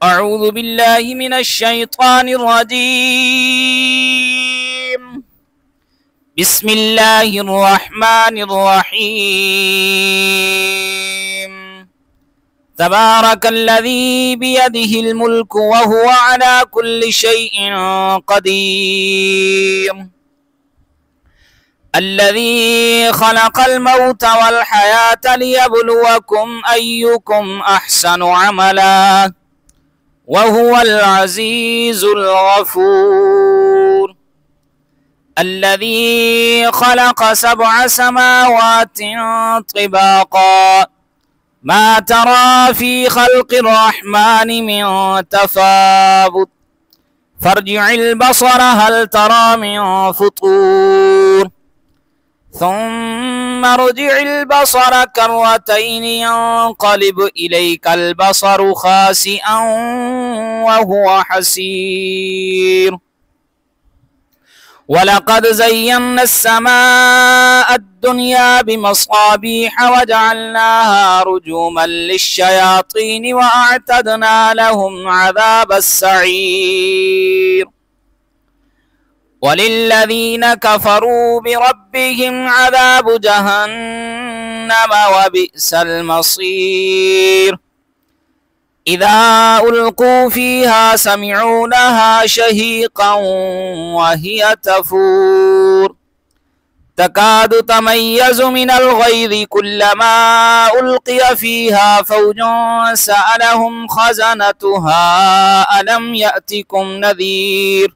أعوذ بالله من الشيطان الرجيم. بسم الله الرحمن الرحيم. تبارك الذي بيده الملك وهو على كل شيء قدير. الذي خلق الموت والحياة ليبلوكم أيكم أحسن عملا وهو العزيز الغفور. الذي خلق 7 سماوات طباقا ما ترى في خلق الرحمن من تفاوت فارجع البصر هل ترى من فطور ثم ارجع البصر كرتين ينقلب إليك البصر خاسئا وهو حسير. ولقد زينا السماء الدنيا بمصابيح وجعلناها رجوما للشياطين وأعتدنا لهم عذاب السعير. وللذين كفروا بربهم عذاب جهنم وبئس المصير. إذا ألقوا فيها سمعوا لها شهيقا وهي تفور تكاد تميز من الغيظ كلما ألقي فيها فوج سألهم خزنتها ألم يأتكم نذير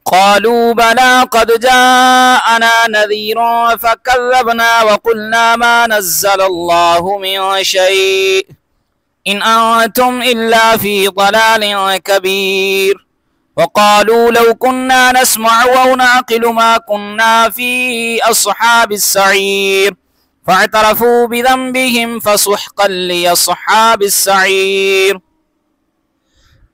قالوا بلى قد جاءنا نذير فكذبنا وقلنا ما نزل الله من شيء إن أنتم إلا في ضلال كبير. وقالوا لو كنا نسمع أو نعقل ما كنا في أصحاب السعير فاعترفوا بذنبهم فسحقا لأصحاب السعير.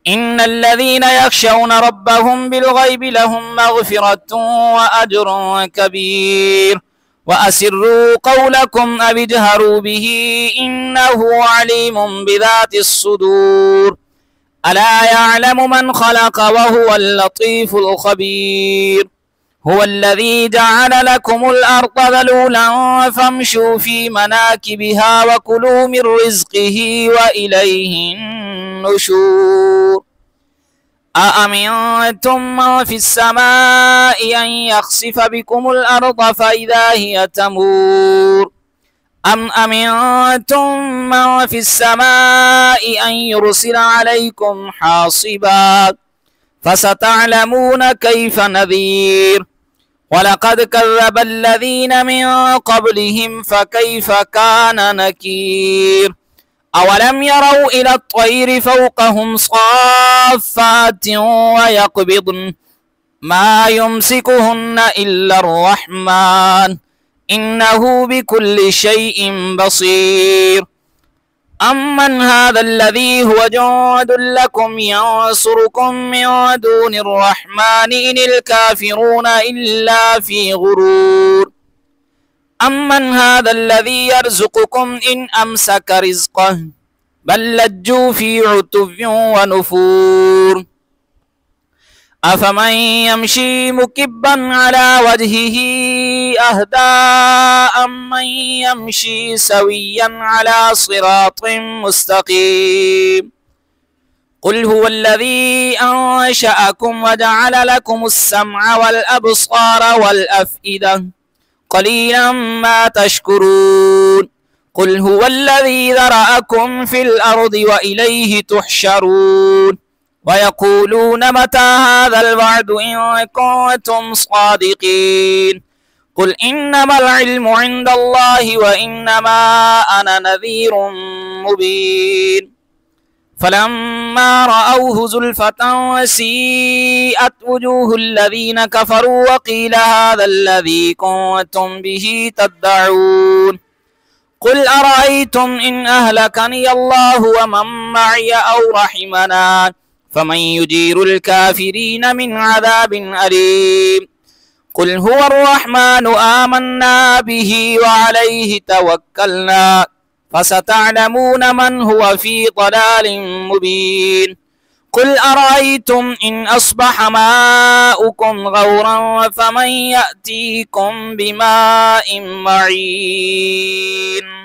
إن الذين يخشون ربهم بالغيب لهم مغفرة وأجر كبير. وأسروا قولكم أو اجهروا به إنه عليم بذات الصدور. ألا يعلم من خلق وهو اللطيف الخبير. هو الذي جعل لكم الأرض ذلولا فامشوا في مناكبها وكلوا من رزقه وإليه النشور. أأمنتم من في السماء أن يخسف بكم الأرض فإذا هي تمور أم أمنتم من في السماء أن يرسل عليكم حاصبا فستعلمون كيف نذير. ولقد كذب الذين من قبلهم فكيف كان نكير. أولم يروا إلى الطير فوقهم صافات ويقبضن ما يمسكهن إلا الرحمن إنه بكل شيء بصير. أمن هذا الذي هو جند لكم ينصركم من دون الرحمن إن الكافرون إلا في غرور. أمن هذا الذي يرزقكم إن أمسك رزقه بل لجوا في عتو ونفور. أفمن يمشي مكبا على وجهه أهدى أمن يمشي سويا على صراط مستقيم. قل هو الذي أنشأكم وجعل لكم السمع والأبصار والأفئدة قليلا ما تشكرون. قل هو الذي ذرأكم في الأرض وإليه تحشرون. ويقولون متى هذا الوعد إن كنتم صادقين. قل إنما العلم عند الله وإنما أنا نذير مبين. فلما رأوه زلفة سيئت وجوه الذين كفروا وقيل هذا الذي كنتم به تدعون. قل أرأيتم إن أهلكني الله ومن معي أو رحمنا فمن يجير الكافرين من عذاب أليم. قل هو الرحمن آمنا به وعليه توكلنا فستعلمون من هو في ضلال مبين. قل أرأيتم إن أصبح ماؤكم غورا فمن يأتيكم بماء معين.